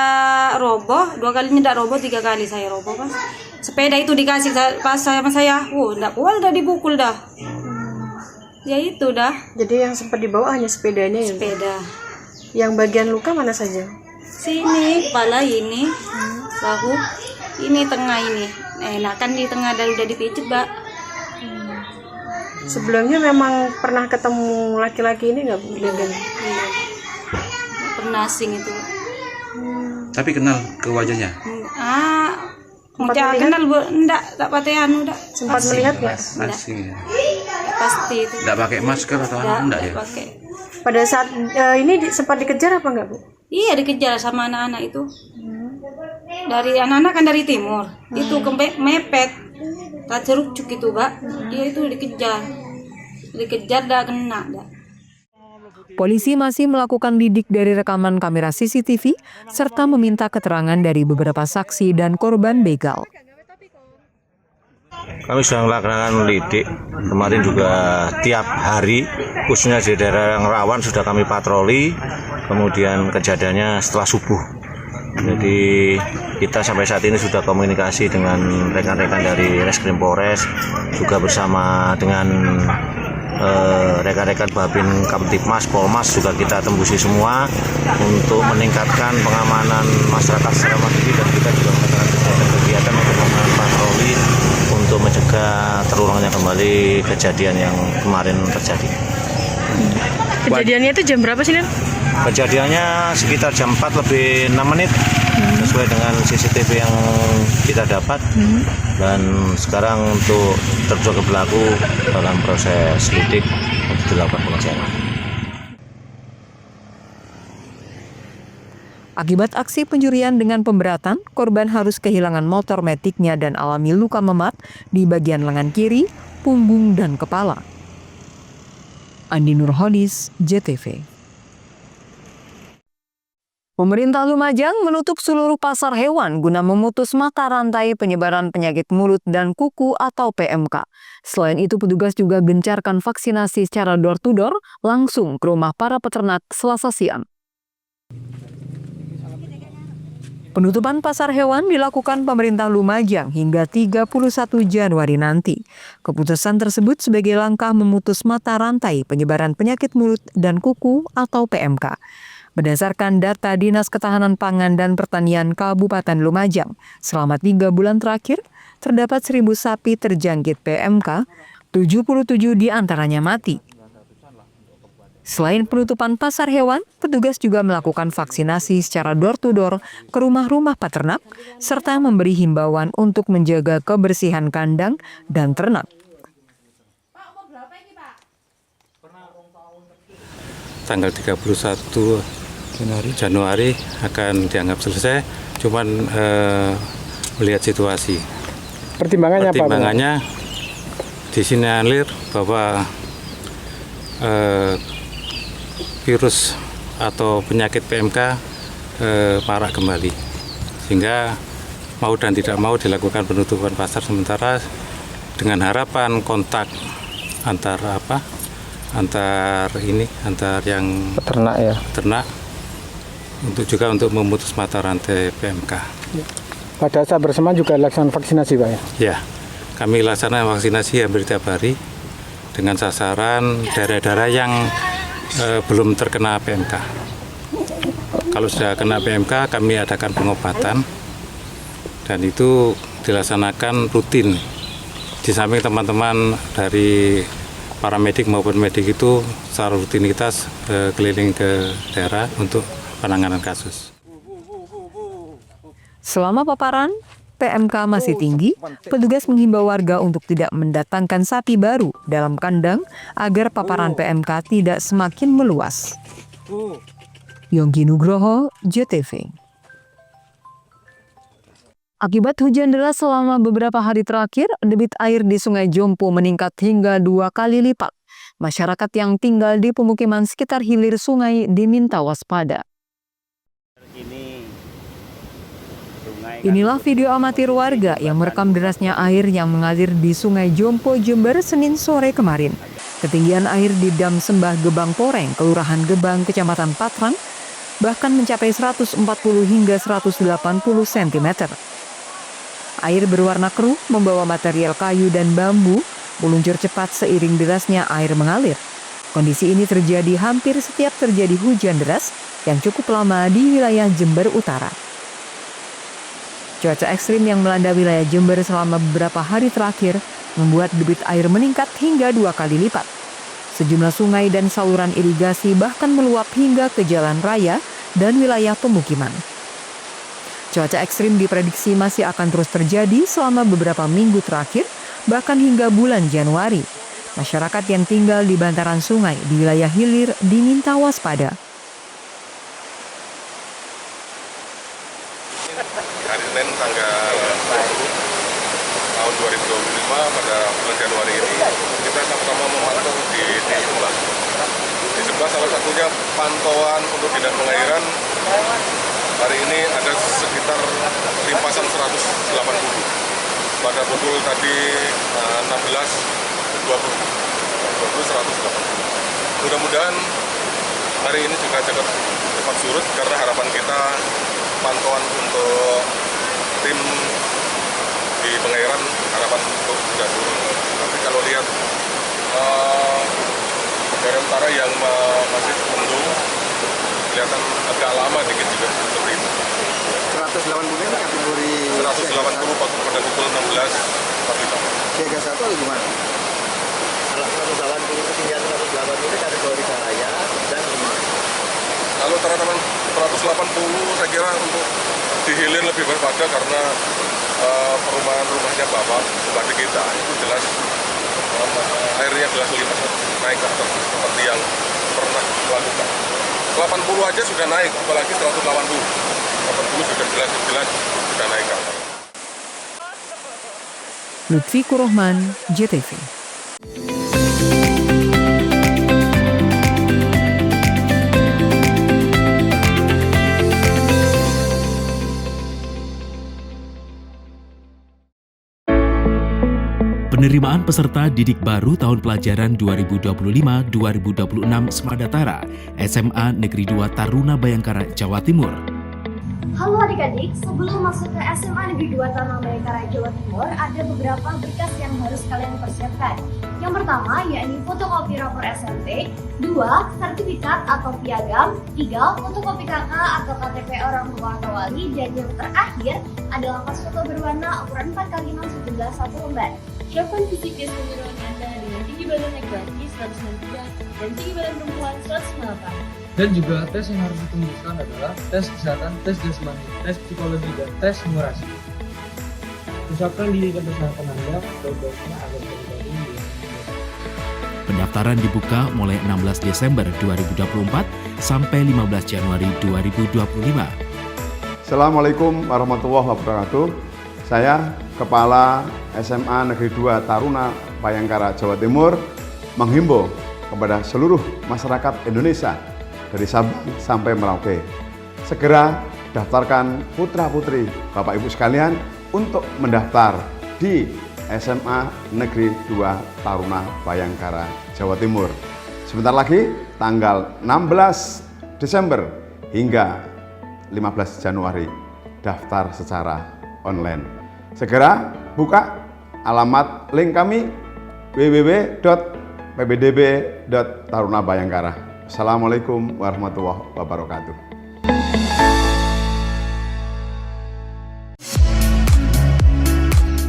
roboh, 2 kalinya ada roboh, 3 kali saya roboh, Mas. Sepeda itu dikasih pas sama saya, enggak kuat dah dipukul dah. Ya itu dah. Jadi yang sempat dibawa hanya sepedanya ya? Sepeda. Yang bagian luka mana saja? Sini, kepala ini, bahu, ini tengah ini. Nah kan di tengah udah dipijet, Mbak. Sebelumnya memang pernah ketemu laki-laki ini nggak, Bu? Iya. Pernah asing itu. Tapi kenal ke wajahnya? Kenal, Bu. Enggak patean udah. Sempat melihat nggak? Asing ya. Pasti itu. Enggak pakai masker atau enggak ya? Pakai. Pada saat ini sempat dikejar apa enggak, Bu? Iya, dikejar sama anak-anak itu. Dari anak-anak kan dari timur. Itu mepet. Ceruk-cuk itu, Mbak. Dia itu dikejar dah kena dah. Polisi masih melakukan lidik dari rekaman kamera CCTV serta meminta keterangan dari beberapa saksi dan korban begal. Kami sudah melakukan lidik, kemarin juga tiap hari, khususnya di daerah yang rawan sudah kami patroli, kemudian kejadiannya setelah subuh. Jadi kita sampai saat ini sudah komunikasi dengan rekan-rekan dari Reskrim Polres, juga bersama dengan rekan-rekan Babin Kamtipmas, Polmas juga kita tembusi semua untuk meningkatkan pengamanan masyarakat secara mandiri, dan kita juga melakukan kegiatan untuk melakukan patroli untuk mencegah terulangnya kembali kejadian yang kemarin terjadi. Kejadiannya itu jam berapa sih, Nen? Kejadiannya sekitar jam 4 lebih 6 menit sesuai dengan CCTV yang kita dapat. Dan sekarang untuk terduga pelaku dalam proses lidik untuk dilakukan pengejaran. Akibat aksi pencurian dengan pemberatan, korban harus kehilangan motor metiknya dan alami luka memar di bagian lengan kiri, punggung, dan kepala. Andi Nurholis, JTV. Pemerintah Lumajang menutup seluruh pasar hewan guna memutus mata rantai penyebaran penyakit mulut dan kuku atau PMK. Selain itu, petugas juga gencarkan vaksinasi secara door-to-door langsung ke rumah para peternak Selasa siang. Penutupan pasar hewan dilakukan pemerintah Lumajang hingga 31 Januari nanti. Keputusan tersebut sebagai langkah memutus mata rantai penyebaran penyakit mulut dan kuku atau PMK. Berdasarkan data Dinas Ketahanan Pangan dan Pertanian Kabupaten Lumajang, selama 3 bulan terakhir, terdapat 1.000 sapi terjangkit PMK, 77 diantaranya mati. Selain penutupan pasar hewan, petugas juga melakukan vaksinasi secara door-to-door ke rumah-rumah peternak, serta memberi himbauan untuk menjaga kebersihan kandang dan ternak. Tanggal 31 Januari akan dianggap selesai, cuman melihat situasi. Pertimbangannya disinyalir bahwa virus atau penyakit PMK marak kembali, sehingga mau dan tidak mau dilakukan penutupan pasar sementara dengan harapan kontak antar yang peternak untuk memutus mata rantai PMK. Pada saat bersamaan juga laksanakan vaksinasi, Pak ya? Ya, kami laksanakan vaksinasi hampir tiap hari dengan sasaran daerah-daerah yang belum terkena PMK. Kalau sudah kena PMK, kami adakan pengobatan dan itu dilaksanakan rutin. Di samping teman-teman dari para medik maupun medik itu secara rutinitas keliling ke daerah untuk penanganan kasus. Selama paparan PMK masih tinggi, petugas menghimbau warga untuk tidak mendatangkan sapi baru dalam kandang agar paparan PMK tidak semakin meluas. Yonggi Nugroho, JTV. Akibat hujan deras selama beberapa hari terakhir, debit air di Sungai Jompo meningkat hingga 2 kali lipat. Masyarakat yang tinggal di pemukiman sekitar hilir sungai diminta waspada. Inilah video amatir warga yang merekam derasnya air yang mengalir di Sungai Jompo, Jember, Senin sore kemarin. Ketinggian air di Dam Sembah Gebang Poreng, Kelurahan Gebang, Kecamatan Patrang, bahkan mencapai 140 hingga 180 cm. Air berwarna keruh membawa material kayu dan bambu meluncur cepat seiring derasnya air mengalir. Kondisi ini terjadi hampir setiap terjadi hujan deras yang cukup lama di wilayah Jember Utara. Cuaca ekstrim yang melanda wilayah Jember selama beberapa hari terakhir membuat debit air meningkat hingga 2 kali lipat. Sejumlah sungai dan saluran irigasi bahkan meluap hingga ke jalan raya dan wilayah pemukiman. Cuaca ekstrim diprediksi masih akan terus terjadi selama beberapa minggu terakhir, bahkan hingga bulan Januari. Masyarakat yang tinggal di bantaran sungai di wilayah hilir diminta waspada. Hari Senin tanggal 20 tahun 2025 pada bulan Januari ini kita sama-sama memantau di Sembah. Di Sembah salah satunya pantauan untuk dinas pengairan hari ini ada sekitar limpasan 180 pada pukul tadi 16.20 180. Mudah-mudahan hari ini juga cepat surut karena harapan kita pantauan untuk tim di pengairan harapan untuk tidak turun. Tapi kalau lihat daerah utara yang masih mendung kelihatan agak lama dikit juga seperti itu. 180 ini kategori 180 pada pukul 16 pagi. Siaga 1 atau gimana? Kalau 180 ketinggian 180 ini kategori bahaya dan kalau teman-teman 180 saya kira untuk di hilir lebih berbahaya karena perumahan-rumahnya bapak seperti kita itu jelas airnya jelas naik ke atas seperti yang pernah dilakukan. 80 aja sudah naik, apalagi 180. 80 sudah jelas sudah naik ke atas. Lutfi Kurohman, JTV. Penerimaan peserta didik baru tahun pelajaran 2025-2026 Semadatara SMA Negeri 2 Taruna Bayangkara, Jawa Timur. Halo adik-adik, sebelum masuk ke SMA Negeri 2 Taruna Bayangkara, Jawa Timur, ada beberapa berkas yang harus kalian persiapkan. Yang pertama, yakni fotokopi rapor SMP, 2. Sertifikat atau piagam, 3. Fotokopi KK atau KTP orang tua atau wali, dan yang terakhir adalah pas foto berwarna ukuran 4x6 setunggal 1 lembar. Siapkan fisik dan kejuruan Anda dengan tinggi badan laki-laki 193 dan tinggi badan perempuan 198. Dan juga tes yang harus ditunjukkan adalah tes kesehatan, tes jasmani, tes psikologi, dan tes numerasi. Ucapkan diri dan kesehatan Anda, sebaiknya agar terjadi. Pendaftaran dibuka mulai 16 Desember 2024 sampai 15 Januari 2025. Assalamualaikum warahmatullahi wabarakatuh. Saya Kepala SMA Negeri 2 Taruna Bayangkara, Jawa Timur, menghimbau kepada seluruh masyarakat Indonesia dari Sabang sampai Merauke, segera daftarkan putra-putri Bapak Ibu sekalian untuk mendaftar di SMA Negeri 2 Taruna Bayangkara, Jawa Timur. Sebentar lagi tanggal 16 Desember hingga 15 Januari daftar secara online. Segera buka alamat link kami www.pbdb.tarunabayangkara. Assalamualaikum warahmatullahi wabarakatuh.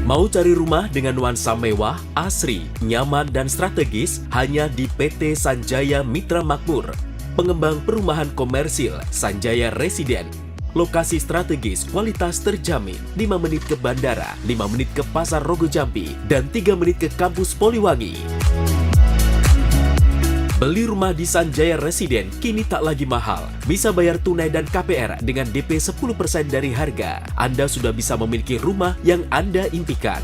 Mau cari rumah dengan nuansa mewah, asri, nyaman, dan strategis hanya di PT Sanjaya Mitra Makmur. Pengembang perumahan komersil Sanjaya Residen. Lokasi strategis, kualitas terjamin. 5 menit ke bandara, 5 menit ke Pasar Rogo Jambi, dan 3 menit ke kampus Poliwangi. Beli rumah di Sanjaya Residen kini tak lagi mahal. Bisa bayar tunai dan KPR dengan DP 10% dari harga. Anda sudah bisa memiliki rumah yang Anda impikan.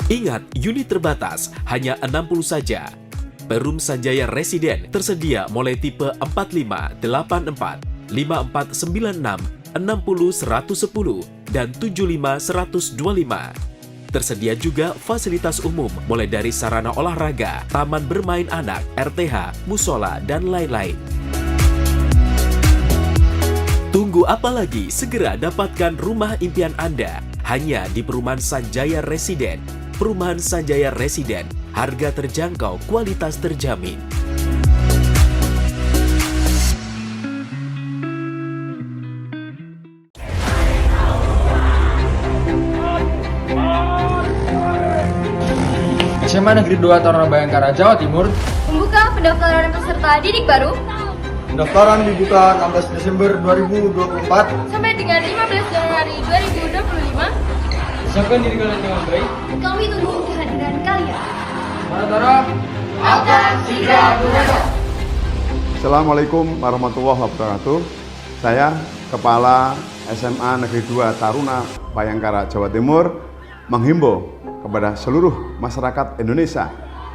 Ingat, unit terbatas, hanya 60 saja. Perum Sanjaya Residen tersedia mulai tipe 45, 84, 5496, 60 110, dan 75 125. Tersedia juga fasilitas umum mulai dari sarana olahraga, taman bermain anak, RTH, musola, dan lain-lain. Tunggu apa lagi? Segera dapatkan rumah impian Anda hanya di Perumahan Sanjaya Residen. Perumahan Sanjaya Residen, harga terjangkau, kualitas terjamin. SMA Negeri 2 Taruna Bayangkara, Jawa Timur Membuka pendaftaran peserta didik baru Pendaftaran dibuka 16 Desember 2024 sampai dengan 15 Januari 2025. Siapkan diri kalian dengan baik. Kami tunggu kehadiran kalian. Tara akan segera berada. Assalamualaikum warahmatullahi wabarakatuh. Saya Kepala SMA Negeri 2 Taruna Bayangkara, Jawa Timur, menghimbau kepada seluruh masyarakat Indonesia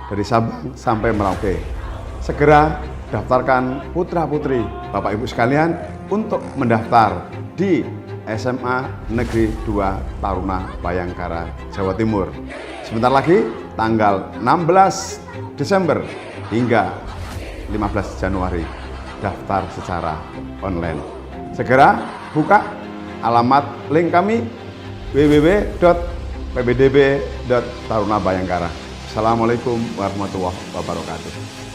dari Sabang sampai Merauke, segera daftarkan putra-putri Bapak Ibu sekalian untuk mendaftar di SMA Negeri 2 Taruna Bayangkara, Jawa Timur. Sebentar lagi tanggal 16 Desember hingga 15 Januari daftar secara online. Segera buka alamat link kami www.pbdb.tarunabayangkara. Assalamualaikum warahmatullahi wabarakatuh.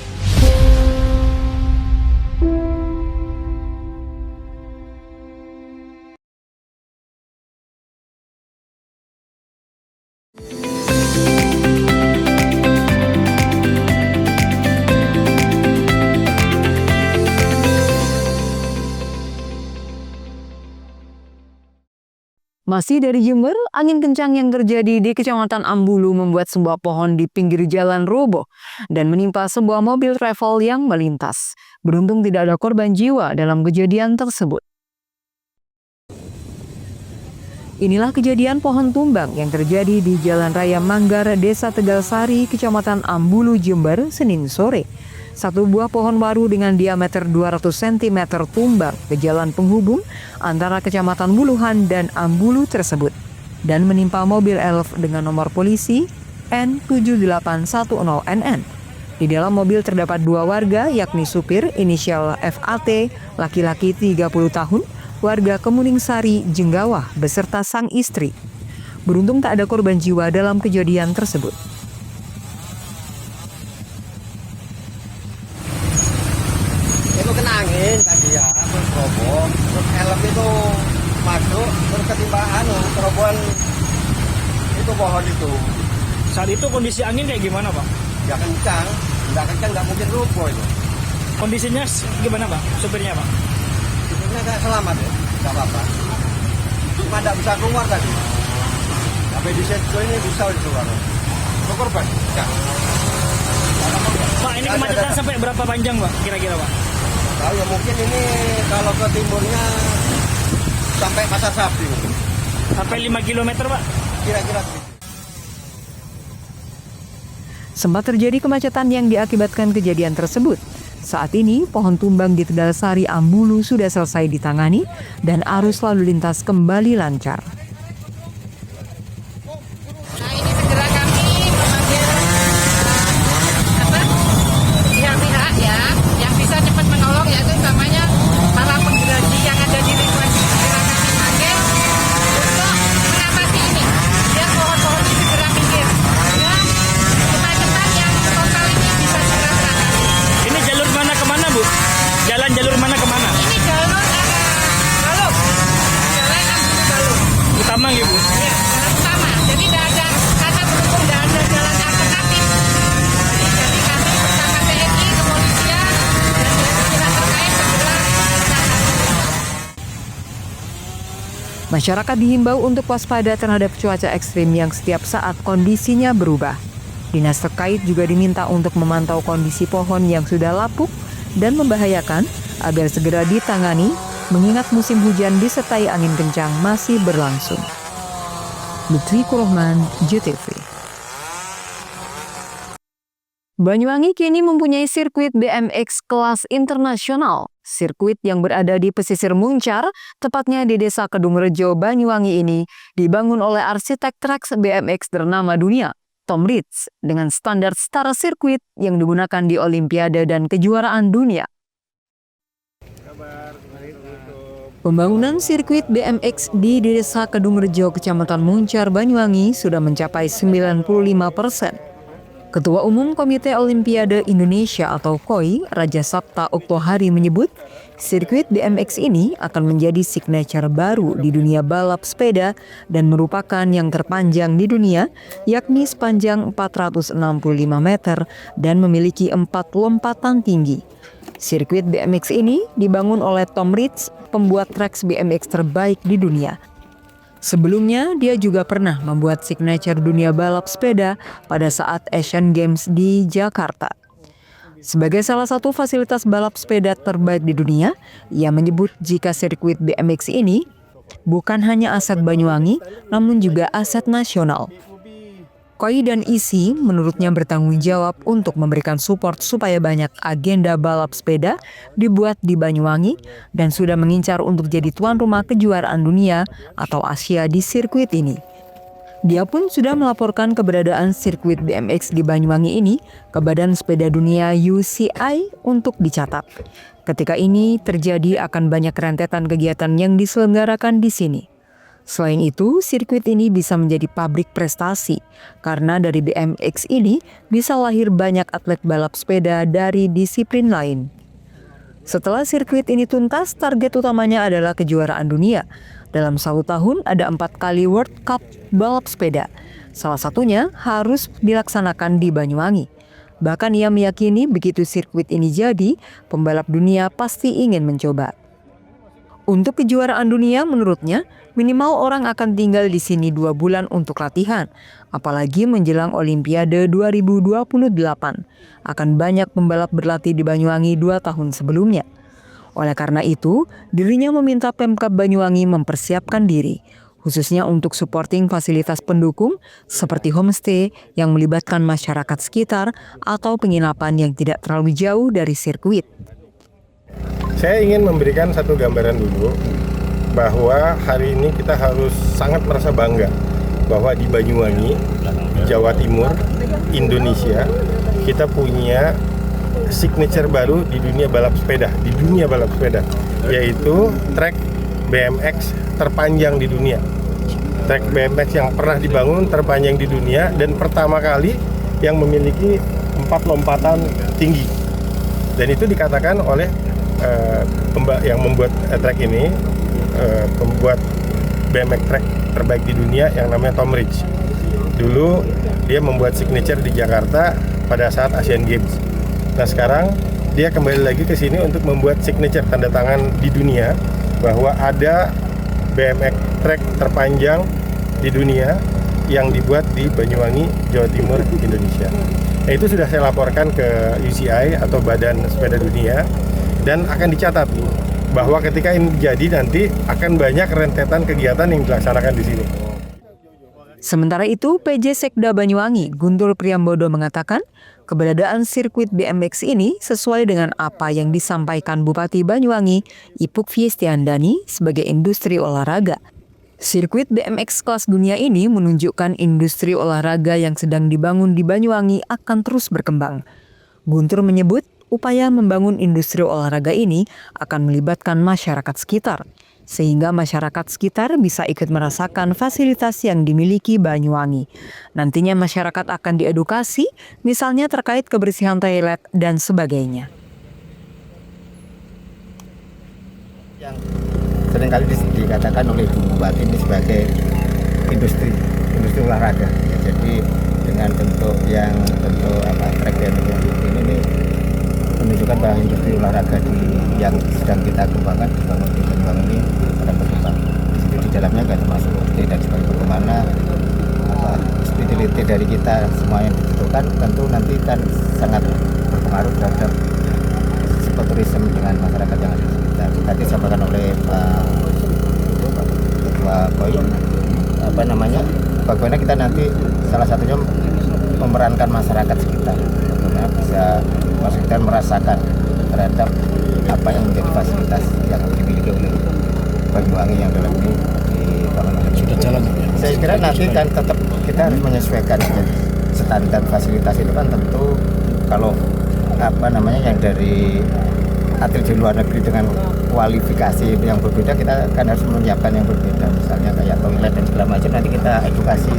Masih dari Jember, angin kencang yang terjadi di Kecamatan Ambulu membuat sebuah pohon di pinggir jalan roboh dan menimpa sebuah mobil travel yang melintas. Beruntung tidak ada korban jiwa dalam kejadian tersebut. Inilah kejadian pohon tumbang yang terjadi di Jalan Raya Manggar, Desa Tegalsari, Kecamatan Ambulu, Jember, Senin sore. Satu buah pohon waru dengan diameter 200 cm tumbang ke jalan penghubung antara Kecamatan Wuluhan dan Ambulu tersebut dan menimpa mobil elf dengan nomor polisi N7810NN. Di dalam mobil terdapat dua warga, yakni supir inisial FAT, laki-laki 30 tahun, warga Kemuningsari, Jenggawah, beserta sang istri. Beruntung tak ada korban jiwa dalam kejadian tersebut. Itu kena angin tadi ya, terus roboh, terus helm itu masuk, terus ketimpa terobohan itu pohon itu. Saat itu kondisi angin kayak gimana, Pak? Ya kencang, nggak mungkin roboh itu. Kondisinya gimana, Pak? Supirnya, Pak? Supirnya nggak selamat ya, nggak apa-apa. Cuma nggak bisa keluar tadi. Sampai di situ ini bisa keluar. Korban? macet. Pak, ini kemacetan sampai berapa panjang, Pak? Kira-kira, Pak? Tahu ya, mungkin ini kalau ke timurnya sampai Pasar Sapi. Sampai 5 km, Pak? Kira-kira. Sempat terjadi kemacetan yang diakibatkan kejadian tersebut. Saat ini, pohon tumbang di Tegal Sari Ambulu sudah selesai ditangani dan arus lalu lintas kembali lancar. Pihak-pihak ya, yang bisa cepat menolong yaitu utamanya para penggerasi yang ada di lingkungan gerakan Mangge untuk mengatasi ini. Ya, pohon-pohon ini segera minggir. Ya, kemacetan yang total ini bisa segera teratasi. Ini jalur mana kemana, Bu? Jalan jalur mana kemana? Ini jalur Baluk. Jalan Baluk. Utama nggih, Bu? Ya, jalan utama. Jadi tidak ada, karena berhubung tidak ada jalan alternatif. Jadi kami bersama TNI, kepolisian, dan pihak terkait segera Masyarakat dihimbau untuk waspada terhadap cuaca ekstrim yang setiap saat kondisinya berubah. Dinas terkait juga diminta untuk memantau kondisi pohon yang sudah lapuk dan membahayakan agar segera ditangani, mengingat musim hujan disertai angin kencang masih berlangsung. Lutfi Kurohman, JTV. Banyuwangi kini mempunyai sirkuit BMX kelas internasional. Sirkuit yang berada di pesisir Muncar, tepatnya di Desa Kedungrejo, Banyuwangi ini, dibangun oleh arsitek trek BMX ternama dunia, Tom Ritz, dengan standar setara sirkuit yang digunakan di Olimpiade dan kejuaraan dunia. Pembangunan sirkuit BMX di Desa Kedungrejo, Kecamatan Muncar, Banyuwangi sudah mencapai 95%. Ketua Umum Komite Olimpiade Indonesia atau KOI, Raja Sabta Oktohari menyebut, sirkuit BMX ini akan menjadi signature baru di dunia balap sepeda dan merupakan yang terpanjang di dunia, yakni sepanjang 465 meter dan memiliki 4 lompatan tinggi. Sirkuit BMX ini dibangun oleh Tom Ritz, pembuat trek BMX terbaik di dunia. Sebelumnya, dia juga pernah membuat signature dunia balap sepeda pada saat Asian Games di Jakarta. Sebagai salah satu fasilitas balap sepeda terbaik di dunia, ia menyebut jika sirkuit BMX ini bukan hanya aset Banyuwangi, namun juga aset nasional. KOI dan ISI menurutnya bertanggung jawab untuk memberikan support supaya banyak agenda balap sepeda dibuat di Banyuwangi dan sudah mengincar untuk jadi tuan rumah kejuaraan dunia atau Asia di sirkuit ini. Dia pun sudah melaporkan keberadaan sirkuit BMX di Banyuwangi ini ke Badan Sepeda Dunia UCI untuk dicatat. Ketika ini terjadi akan banyak rentetan kegiatan yang diselenggarakan di sini. Selain itu, sirkuit ini bisa menjadi pabrik prestasi karena dari BMX ini bisa lahir banyak atlet balap sepeda dari disiplin lain. Setelah sirkuit ini tuntas, target utamanya adalah kejuaraan dunia. Dalam 1 tahun ada 4 kali World Cup balap sepeda. Salah satunya harus dilaksanakan di Banyuwangi. Bahkan ia meyakini begitu sirkuit ini jadi, pembalap dunia pasti ingin mencoba. Untuk kejuaraan dunia menurutnya, minimal orang akan tinggal di sini 2 bulan untuk latihan. Apalagi menjelang Olimpiade 2028. Akan banyak pembalap berlatih di Banyuwangi 2 tahun sebelumnya. Oleh karena itu, dirinya meminta Pemkab Banyuwangi mempersiapkan diri, khususnya untuk supporting fasilitas pendukung seperti homestay yang melibatkan masyarakat sekitar atau penginapan yang tidak terlalu jauh dari sirkuit. Saya ingin memberikan satu gambaran dulu bahwa hari ini kita harus sangat merasa bangga bahwa di Banyuwangi, Jawa Timur, Indonesia, kita punya signature baru di dunia balap sepeda, yaitu trek BMX terpanjang di dunia. Trek BMX yang pernah dibangun terpanjang di dunia dan pertama kali yang memiliki 4 lompatan tinggi. Dan itu dikatakan oleh yang membuat trek ini, pembuat BMX trek terbaik di dunia yang namanya Tom Ritz. Dulu dia membuat signature di Jakarta pada saat Asian Games. Nah sekarang dia kembali lagi ke sini untuk membuat signature tanda tangan di dunia bahwa ada BMX trek terpanjang di dunia yang dibuat di Banyuwangi, Jawa Timur, Indonesia. Nah, itu sudah saya laporkan ke UCI atau Badan Sepeda Dunia, dan akan dicatat bahwa ketika ini jadi nanti akan banyak rentetan kegiatan yang dilaksanakan di sini. Sementara itu, PJ Sekda Banyuwangi, Guntur Priambodo mengatakan, keberadaan sirkuit BMX ini sesuai dengan apa yang disampaikan Bupati Banyuwangi, Ipuk Fiestiandani, sebagai industri olahraga. Sirkuit BMX kelas dunia ini menunjukkan industri olahraga yang sedang dibangun di Banyuwangi akan terus berkembang. Guntur menyebut, upaya membangun industri olahraga ini akan melibatkan masyarakat sekitar, sehingga masyarakat sekitar bisa ikut merasakan fasilitas yang dimiliki Banyuwangi. Nantinya masyarakat akan diedukasi, misalnya terkait kebersihan toilet dan sebagainya. Yang seringkali dikatakan oleh Ibu Bupati ini sebagai industri olahraga. Ya, jadi dengan bentuk track ini menunjukkan bahwa industri olahraga yang sedang kita kembangkan dibangun di Banyuwangi ini akan berkembang. Di situ di dalamnya kan termasuk dan sebagainya, bagaimana hospitality dari kita semua yang dibutuhkan tentu nanti kan sangat berpengaruh terhadap psikoturisme dengan masyarakat yang ada di sekitar. Tadi disampaikan oleh Pak Ketua Poin bagaimana kita nanti salah satunya memerankan masyarakat sekitar, bagaimana bisa masyarakat merasakan terhadap apa yang menjadi fasilitas yang dimiliki oleh Banyuwangi yang dalam ini dibangun oleh sudah jalan. Saya kira nanti kan tetap kita harus menyesuaikan standar fasilitas itu kan tentu kalau yang dari atlet di luar negeri dengan kualifikasi yang berbeda, kita kan harus menyiapkan yang berbeda, misalnya kayak toilet dan segala macam. Nanti kita edukasi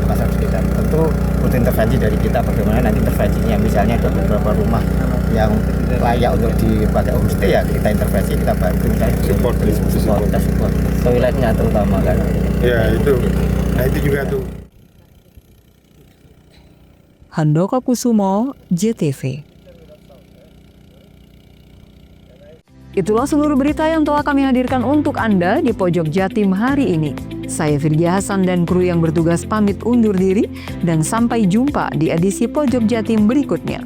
masyarakat sekitar. Tentu butuh intervensi dari kita, bagaimana nanti intervensinya, misalnya ada beberapa rumah yang layak untuk dipakai homestay, ya kita intervensi, kita bantu, misalnya support toiletnya terutama kan. Ya itu, nah itu juga tuh. Handoko Kusumo, JTV. Itulah seluruh berita yang telah kami hadirkan untuk Anda di Pojok Jatim hari ini. Saya Firdia Hasan dan kru yang bertugas pamit undur diri, dan sampai jumpa di edisi Pojok Jatim berikutnya.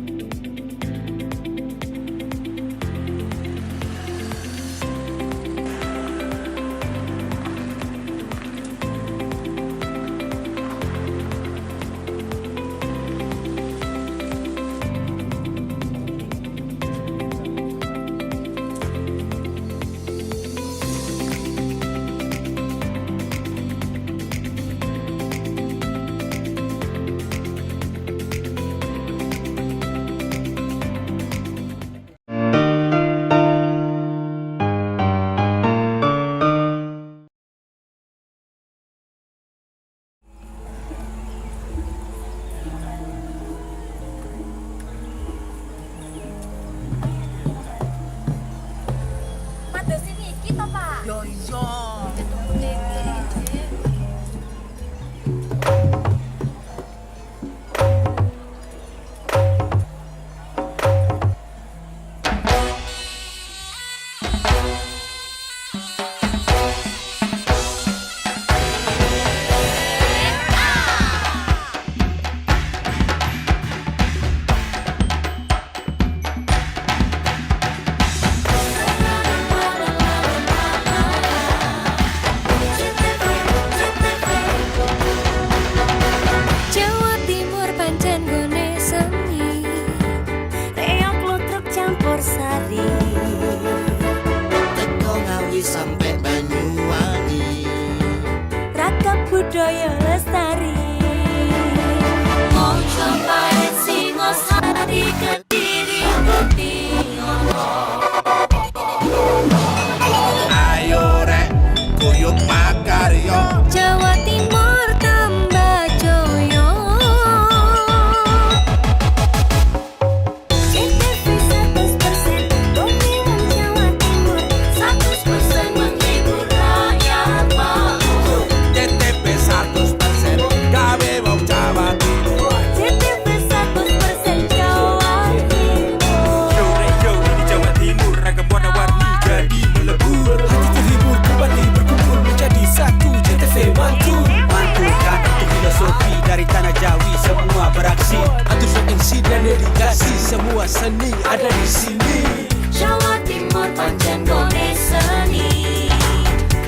dan dedikasi, semua seni ada di sini. Jawa Timur pancen gone seni,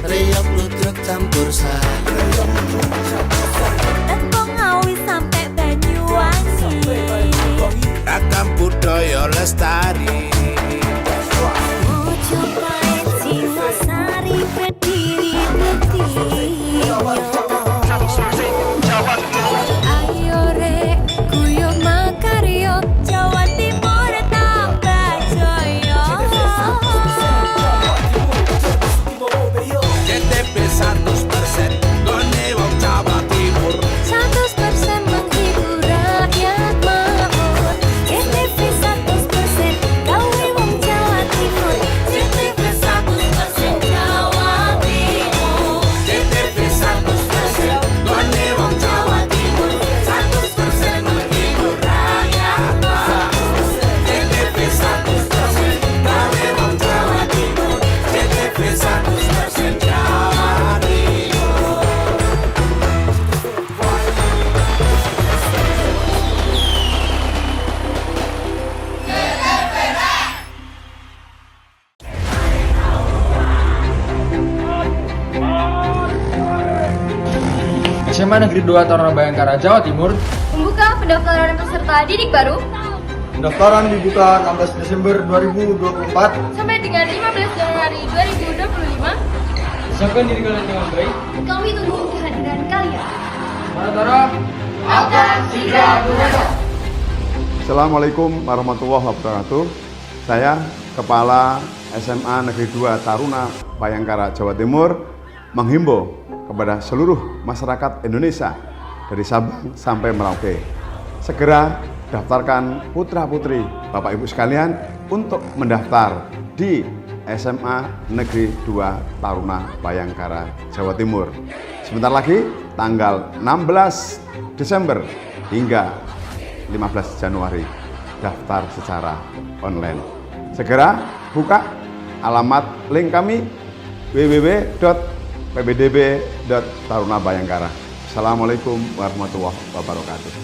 Riok ludruk campur sari, tembung Ngawi sampai Banyuwangi, ragam budaya lestari. Mojopahit Singosari berdiri berdiri. Ayo rek guyo makaryo, Jawa Timur tambah jaya. JTP 100% gone wong Jawa Timur. 100% menghibur rakyat makmur. JTP 100% gawe wong Jawa Timur. JTP 100% Jawa Timur. JTP 100% gone wong Jawa Timur. 100% menghibur rakyat makmur. JTP 100% gawe wong Jawa Timur. JTP 100% Jawa Timur. SMA Negeri 2 Taruna Bayangkara, Jawa Timur. Membuka pendaftaran peserta didik baru Pendaftaran dibuka 16 Desember 2024 sampai dengan 15 Januari 2025. Siapkan diri kalian dengan baik. Kami tunggu kehadiran kalian. Para akan segera berada. Assalamualaikum warahmatullahi wabarakatuh. Saya Kepala SMA Negeri 2 Taruna Bayangkara, Jawa Timur menghimbau kepada seluruh masyarakat Indonesia dari Sabang sampai Merauke, segera daftarkan putra-putri Bapak Ibu sekalian untuk mendaftar di SMA Negeri 2 Taruna Bayangkara, Jawa Timur. Sebentar lagi tanggal 16 Desember hingga 15 Januari daftar secara online. Segera buka alamat link kami www.pbdb.tarunabayangkara. Assalamualaikum warahmatullahi wabarakatuh.